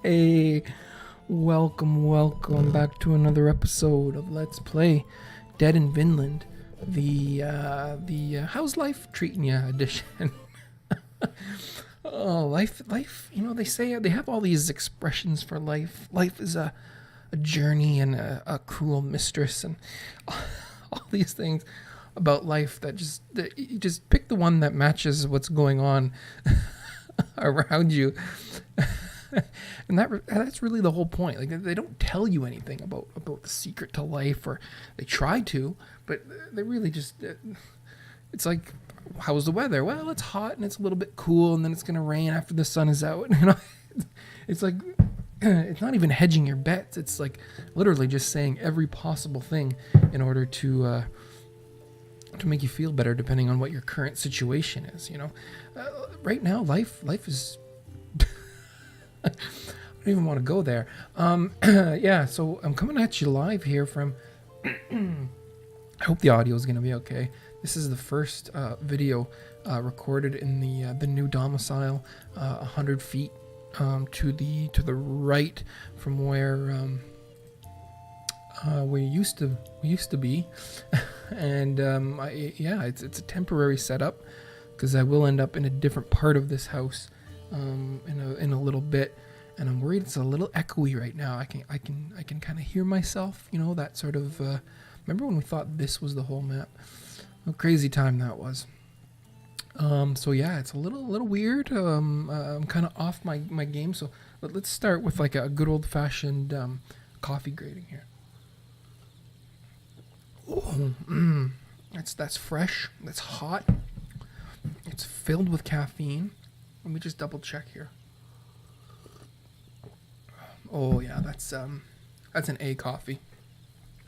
Hey, welcome back to another episode of Let's Play Dead in Vinland, the how's life treating ya edition. Oh, life. You know, they have all these expressions for life. Life is a journey and a cruel mistress, and all these things about life that you just pick the one that matches what's going on around you. And that's really the whole point. Like, they don't tell you anything about the secret to life, or they try to, but they really just it's like, how's the weather? Well, it's hot and it's a little bit cool, and then it's gonna rain after the sun is out. You know, it's like it's not even hedging your bets. It's like literally just saying every possible thing in order to make you feel better, depending on what your current situation is. You know, right now life is I don't even want to go there. Yeah, so I'm coming at you live here from I hope the audio is going to be okay. This is the first video recorded in the new domicile, 100 feet to the right from where we used to be. And it's a temporary setup, because I will end up in a different part of this house in a little bit, and I'm worried it's a little echoey right now. I can kind of hear myself, you know, that sort of remember when we thought this was the whole map? What a crazy time that was. So yeah, it's a little weird. I'm kind of off my game, so let's start with like a good old-fashioned coffee grating here. Oh, that's fresh, that's hot, it's filled with caffeine. Let me just double check here. Oh yeah, that's an A coffee.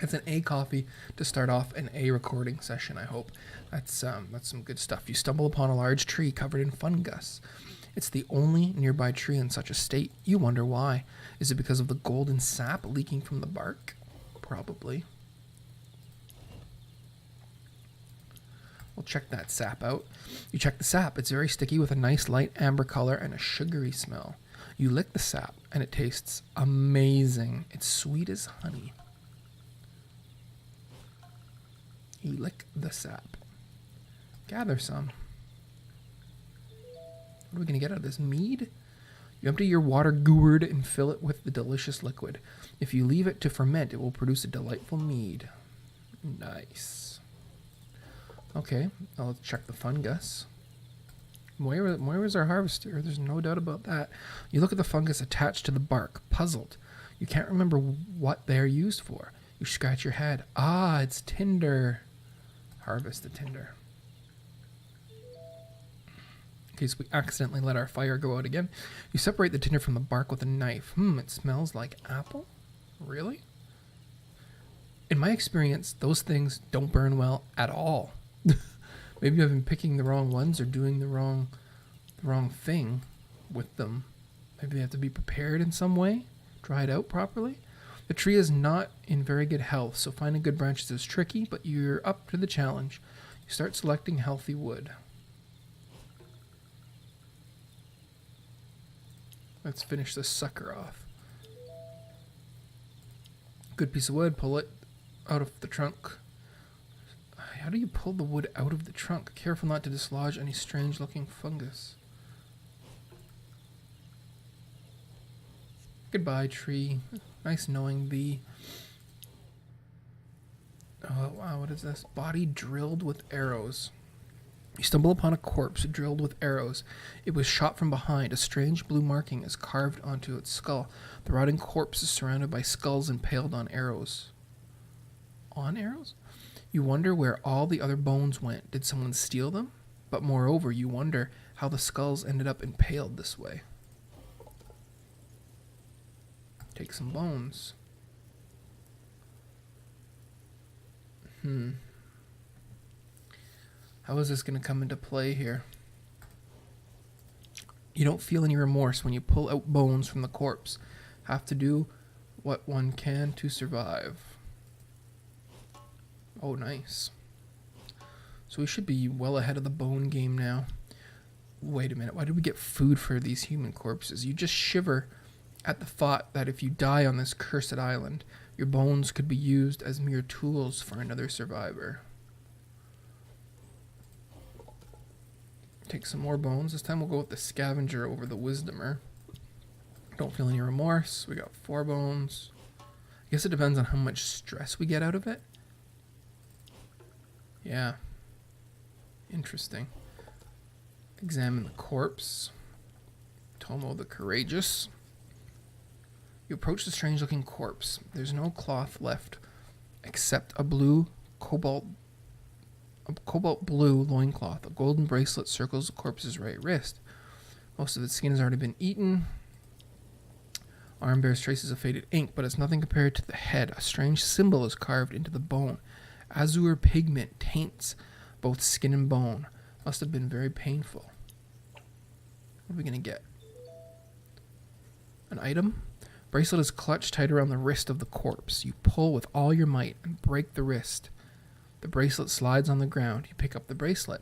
That's an A coffee to start off an A recording session, I hope. That's some good stuff. You stumble upon a large tree covered in fungus. It's the only nearby tree in such a state. You wonder why. Is it because of the golden sap leaking from the bark? Probably. We'll check that sap out. You check the sap. It's very sticky with a nice light amber color and a sugary smell. You lick the sap and it tastes amazing. It's sweet as honey. You lick the sap. Gather some. What are we going to get out of this? Mead? You empty your water gourd and fill it with the delicious liquid. If you leave it to ferment, it will produce a delightful mead. Nice. Okay, now let's check the fungus. Where is our harvester? There's no doubt about that. You look at the fungus attached to the bark, puzzled. You can't remember what they're used for. You scratch your head. Ah, it's tinder. Harvest the tinder. In case we accidentally let our fire go out again. You separate the tinder from the bark with a knife. It smells like apple? Really? In my experience, those things don't burn well at all. Maybe I've been picking the wrong ones or doing the wrong thing with them. Maybe they have to be prepared in some way, dried out properly. The tree is not in very good health, so finding good branches is tricky, but you're up to the challenge. You start selecting healthy wood. Let's finish this sucker off. Good piece of wood, pull it out of the trunk. How do you pull the wood out of the trunk? Careful not to dislodge any strange-looking fungus. Goodbye, tree. Nice knowing thee. Oh, wow, what is this? Body drilled with arrows. You stumble upon a corpse drilled with arrows. It was shot from behind. A strange blue marking is carved onto its skull. The rotting corpse is surrounded by skulls impaled on arrows. On arrows? You wonder where all the other bones went. Did someone steal them? But moreover, you wonder how the skulls ended up impaled this way. Take some bones. How is this going to come into play here? You don't feel any remorse when you pull out bones from the corpse. Have to do what one can to survive. Oh, nice. So we should be well ahead of the bone game now. Wait a minute. Why did we get food for these human corpses? You just shiver at the thought that if you die on this cursed island, your bones could be used as mere tools for another survivor. Take some more bones. This time we'll go with the scavenger over the wisdomer. Don't feel any remorse. We got 4 bones. I guess it depends on how much stress we get out of it. Yeah. Interesting. Examine the corpse. Tomo the courageous. You approach the strange-looking corpse. There's no cloth left except a cobalt blue loincloth. A golden bracelet circles the corpse's right wrist. Most of its skin has already been eaten. Arm bears traces of faded ink, but it's nothing compared to the head. A strange symbol is carved into the bone. Azure pigment taints both skin and bone. Must have been very painful. What are we going to get? An item? Bracelet is clutched tight around the wrist of the corpse. You pull with all your might and break the wrist. The bracelet slides on the ground. You pick up the bracelet.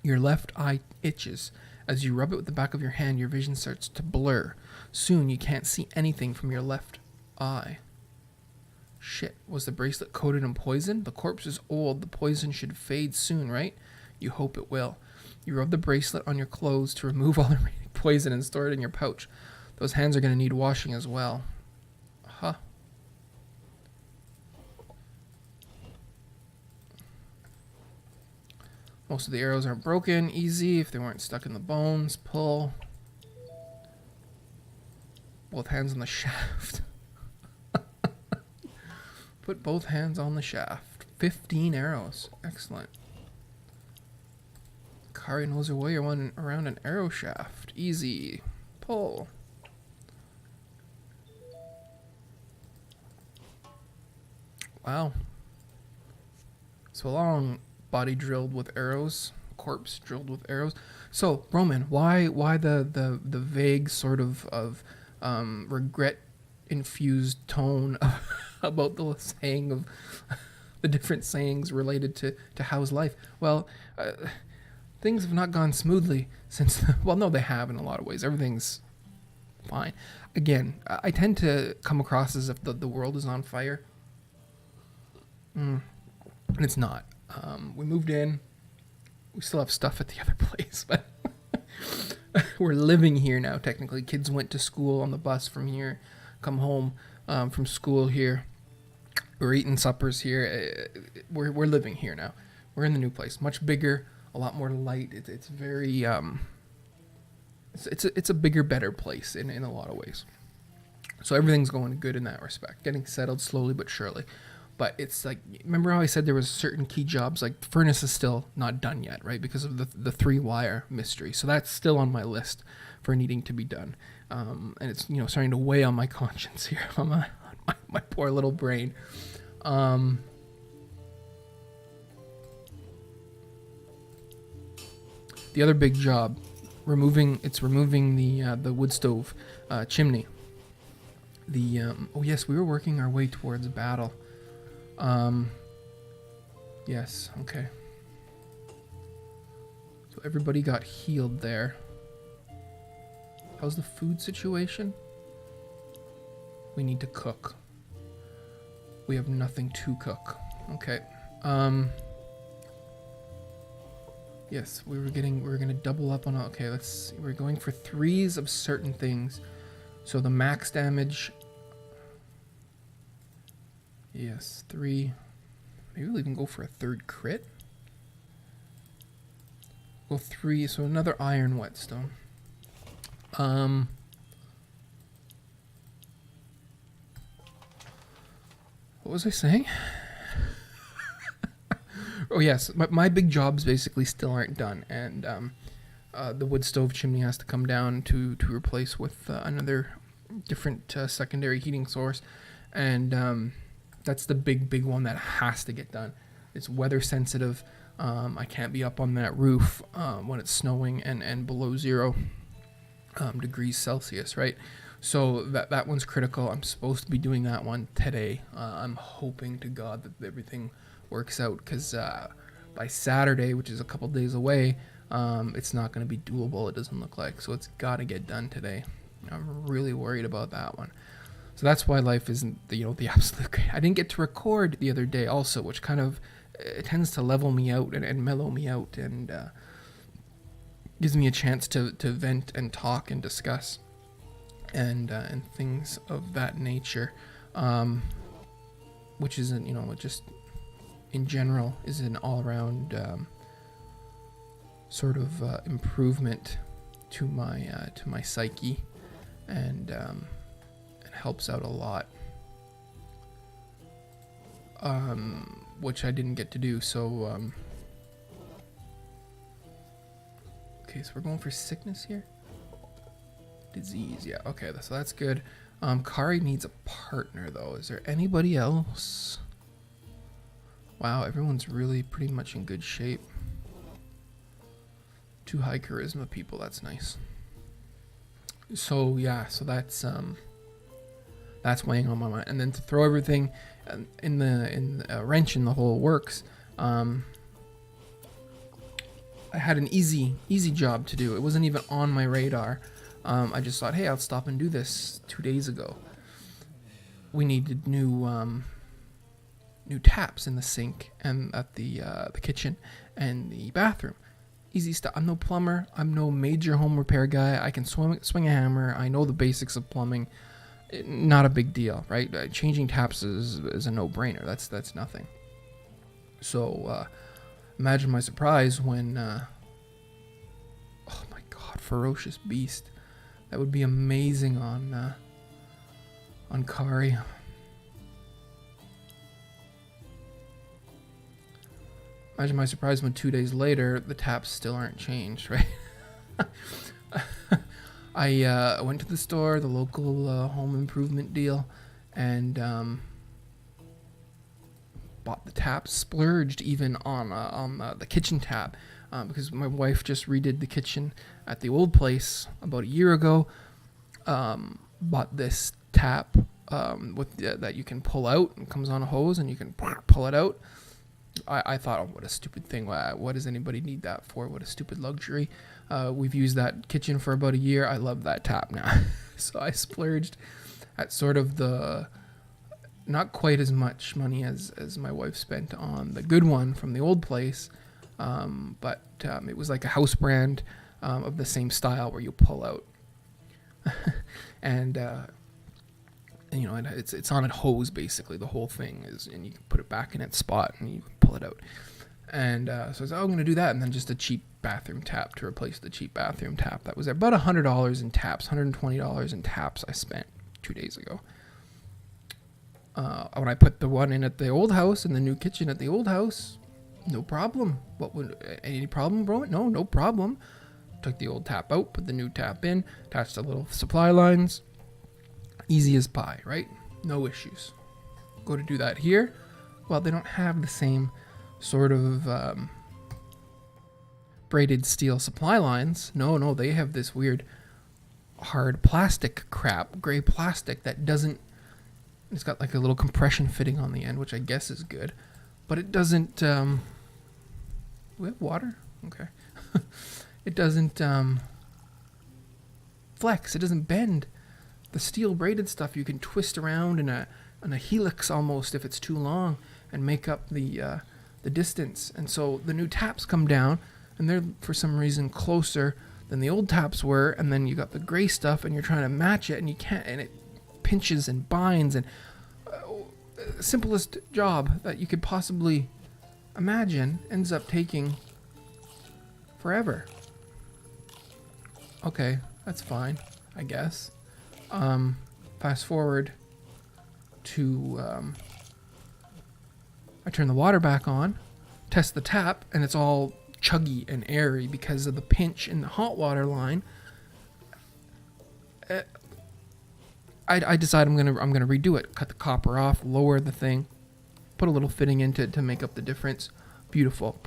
Your left eye itches. As you rub it with the back of your hand, your vision starts to blur. Soon, you can't see anything from your left eye. Shit, was the bracelet coated in poison? The corpse is old. The poison should fade soon, right? You hope it will. You rub the bracelet on your clothes to remove all the remaining poison and store it in your pouch. Those hands are going to need washing as well. Huh. Most of the arrows aren't broken. Easy if they weren't stuck in the bones. Pull. Both hands on the shaft. Put both hands on the shaft. 15 arrows. Excellent. Kari knows her way around an arrow shaft. Easy. Pull. Wow. So long, body drilled with arrows, corpse drilled with arrows. So Roman, why the vague sort of regret infused tone about the saying of the different sayings related to how's life? Well, things have not gone smoothly since. Well, no, they have in a lot of ways. Everything's fine. Again, I tend to come across as if the world is on fire. And it's not. We moved in. We still have stuff at the other place, but we're living here now, technically. Kids went to school on the bus from here, come home from school here. We're eating suppers here. We're living here now. We're in the new place. Much bigger, a lot more light. It's very... It's a bigger, better place in a lot of ways. So everything's going good in that respect. Getting settled slowly but surely. But it's like, remember how I said there was certain key jobs, like the furnace is still not done yet, right? Because of the 3-wire mystery. So that's still on my list for needing to be done. And it's, starting to weigh on my conscience here, on my poor little brain. The other big job, removing the wood stove chimney. Oh yes, we were working our way towards battle. Yes, okay. So everybody got healed there. How's the food situation? We need to cook. We have nothing to cook. Okay. Yes, we were gonna double up on, okay, we're going for 3s of certain things. So the max damage, yes, 3. Maybe we'll even go for a 3rd crit. Go 3, so another iron whetstone. What was I saying? Oh yes, my big jobs basically still aren't done, and the wood stove chimney has to come down to replace with another different secondary heating source, and that's the big one that has to get done. It's weather sensitive. I can't be up on that roof when it's snowing and below 0 degrees Celsius, right? So that one's critical. I'm supposed to be doing that one today. I'm hoping to God that everything works out, because by Saturday, which is a couple days away, it's not going to be doable, it doesn't look like. So it's got to get done today. I'm really worried about that one. So that's why life isn't the absolute great. I didn't get to record the other day also, which kind of it tends to level me out and mellow me out, and gives me a chance to vent and talk and discuss and things of that nature, which isn't just in general is an all-around sort of improvement to my psyche, and it helps out a lot, which I didn't get to do. So okay, so we're going for sickness here. Disease, yeah, okay, so that's good. Kari needs a partner though. Is there anybody else? Wow, everyone's really pretty much in good shape. 2 high charisma people, that's nice. So yeah, so that's weighing on my mind. And then to throw everything in the wrench in the whole works, I had an easy job to do. It wasn't even on my radar. I just thought, hey, I'll stop and do this 2 days ago. We needed new taps in the sink and at the kitchen and the bathroom. Easy stuff. I'm no plumber. I'm no major home repair guy. I can swing a hammer. I know the basics of plumbing. Not a big deal, right? Changing taps is a no-brainer. That's nothing. So imagine my surprise when, oh my God, ferocious beast. That would be amazing on Kari. Imagine my surprise when 2 days later the taps still aren't changed, right? I went to the store, the local home improvement deal, and bought the taps. Splurged even on the kitchen tap, because my wife just redid the kitchen at the old place about a year ago. Bought this tap with that you can pull out and comes on a hose, and you can pull it out. I thought, oh, what a stupid thing. What does anybody need that for? What a stupid luxury. We've used that kitchen for about a year. I love that tap now. So I splurged at sort of the not quite as much money as my wife spent on the good one from the old place. But it was like a house brand of the same style where you pull out. And it's on a hose basically. The whole thing is, and you can put it back in its spot and you pull it out. And so I was like, oh, I'm going to do that. And then just a cheap bathroom tap to replace the cheap bathroom tap that was there. About $100 in taps, $120 in taps I spent 2 days ago. When I put the one in at the old house and the new kitchen at the old house, no problem. Any problem, bro? No problem. Took the old tap out, put the new tap in, attached the little supply lines. Easy as pie, right? No issues. Go to do that here. Well, they don't have the same sort of braided steel supply lines. No, they have this weird hard plastic crap, gray plastic that doesn't, it's got like a little compression fitting on the end, which I guess is good, but it doesn't, we have water? Okay. It doesn't flex, it doesn't bend. The steel braided stuff you can twist around in a helix almost if it's too long and make up the distance. And so the new taps come down and they're for some reason closer than the old taps were, and then you got the gray stuff and you're trying to match it and you can't, and it pinches and binds, and simplest job that you could possibly imagine ends up taking forever. Okay, that's fine, I guess. Fast forward to I turn the water back on, test the tap, and it's all chuggy and airy because of the pinch in the hot water line. I decide I'm gonna redo it. Cut the copper off, lower the thing, put a little fitting into it to make up the difference. Beautiful.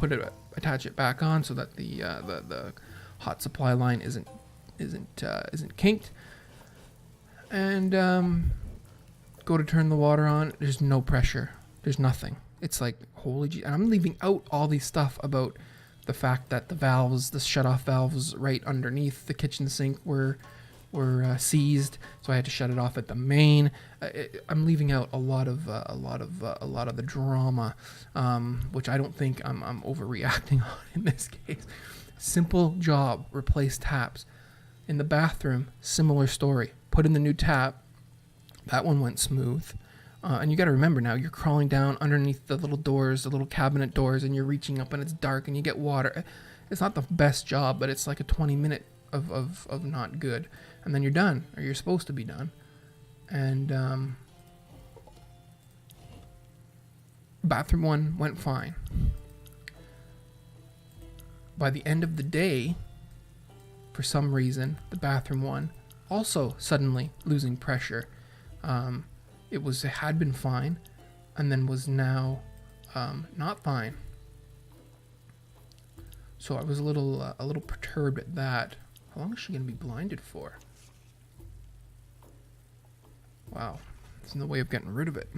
Attach it back on so that the hot supply line isn't kinked. And go to turn the water on. There's no pressure. There's nothing. It's like, holy gee. And I'm leaving out all these stuff about the fact that the valves, the shutoff valves right underneath the kitchen sink were were seized, so I had to shut it off at the main. I'm leaving out a lot of the drama, which I don't think I'm overreacting on in this case. Simple job, replace taps. In the bathroom, similar story. Put in the new tap. That one went smooth. And you got to remember now, you're crawling down underneath the little doors, the little cabinet doors, and you're reaching up and it's dark and you get water. It's not the best job, but it's like a 20-minute of not good. And then you're done, or you're supposed to be done. And bathroom one went fine. By the end of the day, for some reason, the bathroom one also suddenly losing pressure. It had been fine, and then was now not fine. So I was a little perturbed at that. How long is she gonna be blinded for? Wow, there's no way of getting rid of it.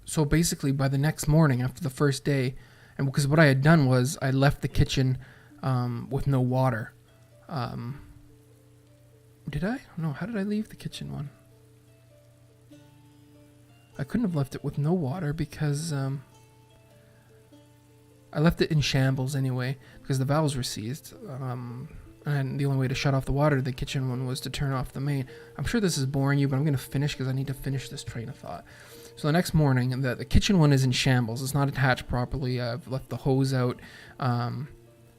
So basically, by the next morning after the first day, and because what I had done was I left the kitchen with no water. Did I? No. How did I leave the kitchen one? I couldn't have left it with no water because I left it in shambles anyway because the valves were seized. And the only way to shut off the water to the kitchen one was to turn off the main. I'm sure this is boring you, but I'm going to finish because I need to finish this train of thought. So the next morning, the kitchen one is in shambles. It's not attached properly. I've left the hose out.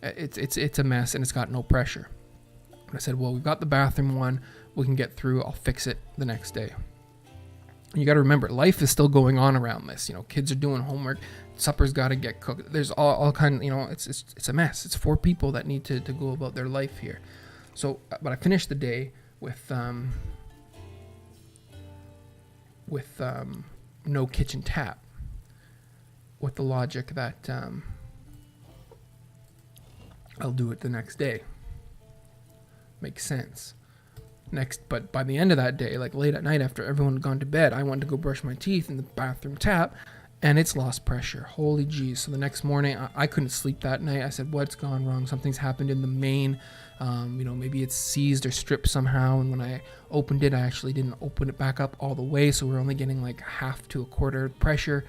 It's a mess and it's got no pressure. I said, well, we've got the bathroom one. We can get through. I'll fix it the next day. And you got to remember, life is still going on around this. You know, kids are doing homework. Supper's got to get cooked. There's all kind of, you know, it's a mess. It's 4 people that need to go about their life here. So, but I finished the day with no kitchen tap, with the logic that I'll do it the next day. Makes sense. But by the end of that day, like late at night after everyone had gone to bed, I went to go brush my teeth in the bathroom tap, and it's lost pressure. Holy geez. So the next morning, I couldn't sleep that night. I said, what's gone wrong? Something's happened in the main. Maybe it's seized or stripped somehow. And when I opened it, I actually didn't open it back up all the way. So we're only getting like half to a quarter pressure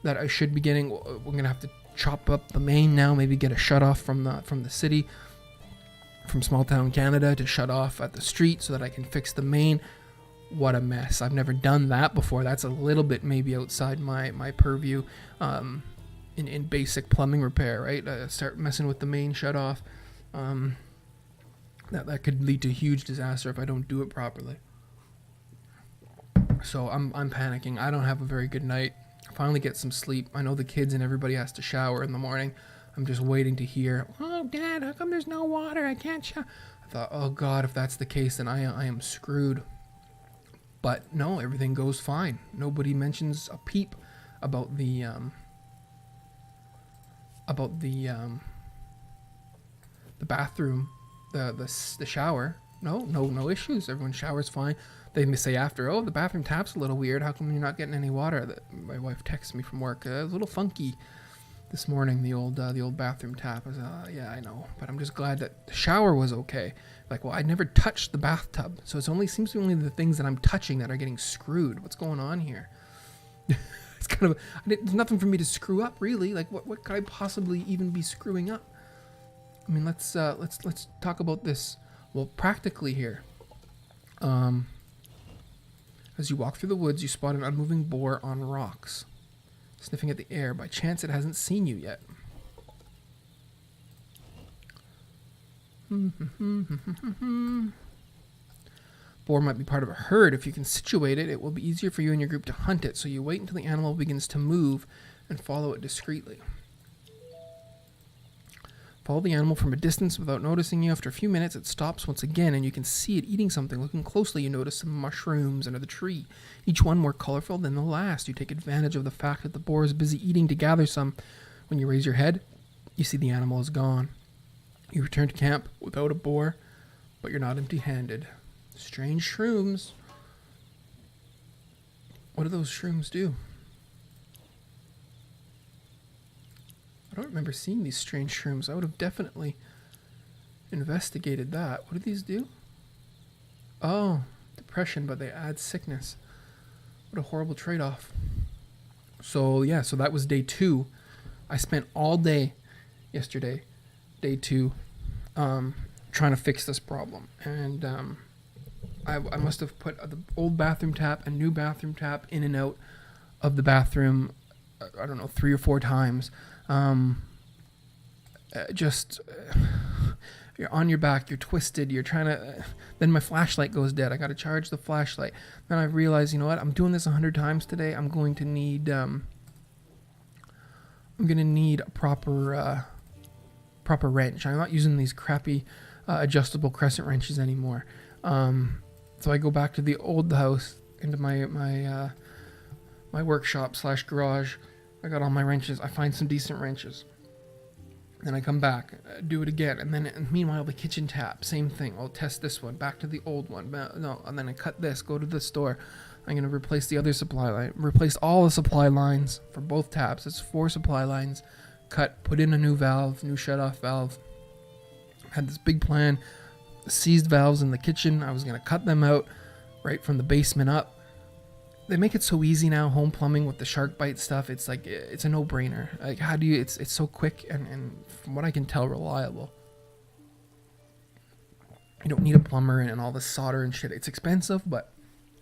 that I should be getting. We're going to have to chop up the main now, maybe get a shut off from the city, from small town Canada, to shut off at the street so that I can fix the main. What a mess. I've never done that before. That's a little bit maybe outside my purview in basic plumbing repair, right? Start messing with the main shut off. That could lead to a huge disaster if I don't do it properly. So I'm panicking. I don't have a very good night. I finally get some sleep. I know the kids and everybody has to shower in the morning. I'm just waiting to hear, oh, Dad, how come there's no water? I can't shower. I thought, oh, God, if that's the case, then I am screwed. But no, everything goes fine. Nobody mentions a peep about the bathroom, the shower. No issues. Everyone showers fine. They may say after, oh, the bathroom tap's a little weird. How come you're not getting any water? My wife texts me from work. It was a little funky this morning, the old bathroom tap. I was, yeah, I know, but I'm just glad that the shower was okay. Like, well, I never touched the bathtub, so seems to be only the things that I'm touching that are getting screwed. What's going on here? It's kind of, there's nothing for me to screw up, really. Like, what could I possibly even be screwing up? I mean, let's talk about this. Well, practically here. As you walk through the woods, you spot an unmoving boar on rocks, sniffing at the air. By chance, it hasn't seen you yet. Boar might be part of a herd. If you can situate it, it will be easier for you and your group to hunt it. So you wait until the animal begins to move and follow it discreetly. Follow the animal from a distance without noticing you. After a few minutes, it stops once again, and you can see it eating something. Looking closely, you notice some mushrooms under the tree, each one more colorful than the last. You take advantage of the fact that the boar is busy eating to gather some. When you raise your head, you see the animal is gone. You return to camp without a boar, but you're not empty-handed. Strange shrooms. What do those shrooms do? I don't remember seeing these strange shrooms. I would have definitely investigated that. What do these do? Oh, depression, but they add sickness. What a horrible trade-off. So yeah, so that was day 2. I spent all day yesterday, day 2, trying to fix this problem. And I must have put the old bathroom tap and new bathroom tap in and out of the bathroom, I don't know, 3 or 4 times. You're on your back, you're twisted, you're trying to, then my flashlight goes dead. I got to charge the flashlight. Then I realize, you know what, I'm doing this 100 times today. I'm going to need a proper wrench. I'm not using these crappy adjustable crescent wrenches anymore. So I go back to the old house, into my workshop / garage. I got all my wrenches. I find some decent wrenches. Then I come back, do it again, and then meanwhile the kitchen tap, same thing. I'll test this one, back to the old one. No, and then I cut this, go to the store. I'm gonna replace the other supply line, replace all the supply lines for both taps. It's 4 supply lines, cut, put in a new valve, new shut-off valve. Had this big plan, seized valves in the kitchen. I was gonna cut them out right from the basement up. They make it so easy now, home plumbing with the shark bite stuff. It's like, it's a no-brainer. Like, how do you, it's so quick and from what I can tell, reliable. You don't need a plumber and all the solder and shit. It's expensive, but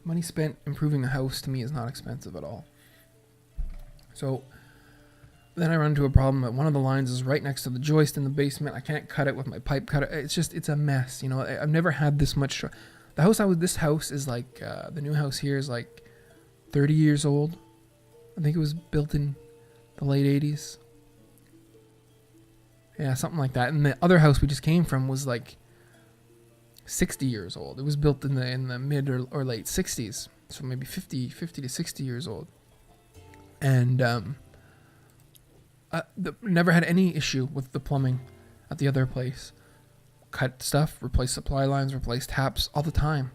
money spent improving a house to me is not expensive at all. So then I run into a problem that one of the lines is right next to the joist in the basement. I can't cut it with my pipe cutter. It's a mess. You know, I've never had this much. This house is like, the new house here is like 30 years old. I think it was built in the late 80s. Yeah, something like that. And the other house we just came from was like 60 years old. It was built in the mid or late 60s. So maybe 50 to 60 years old. And never had any issue with the plumbing at the other place. Cut stuff, replace supply lines, replace taps all the time.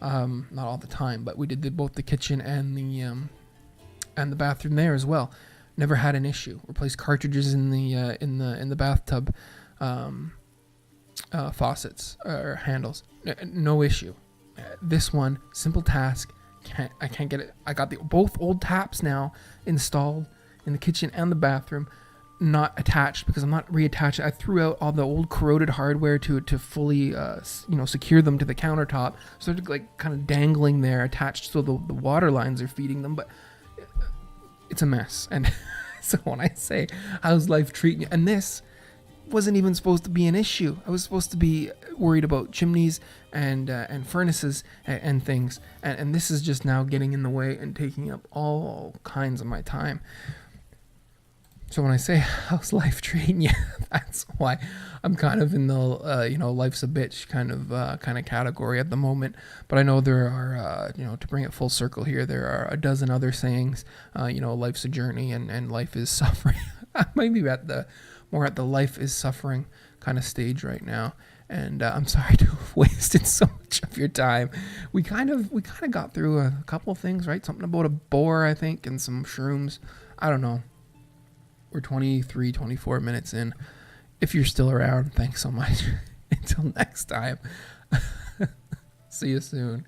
Not all the time, but we did both the kitchen and the bathroom there as well. Never had an issue. Replaced cartridges in the bathtub faucets or handles. No issue. This one, simple task. I can't get it. I got both old taps now installed in the kitchen and the bathroom. Not attached because I'm not reattached. I threw out all the old corroded hardware to fully secure them to the countertop, so they're like kind of dangling there attached, so the water lines are feeding them, but it's a mess. And so when I say how's life treating you, and this wasn't even supposed to be an issue. I was supposed to be worried about chimneys and furnaces and things, and this is just now getting in the way and taking up all kinds of my time. So when I say how's life treating you, that's why I'm kind of in the life's a bitch kind of category at the moment. But I know there are to bring it full circle here, there are a dozen other sayings. Life's a journey and life is suffering. I might be at the life is suffering kind of stage right now. And I'm sorry to have wasted so much of your time. We kind of got through a couple of things, right? Something about a boar, I think, and some shrooms. I don't know. We're 23, 24 minutes in. If you're still around, thanks so much. Until next time. See you soon.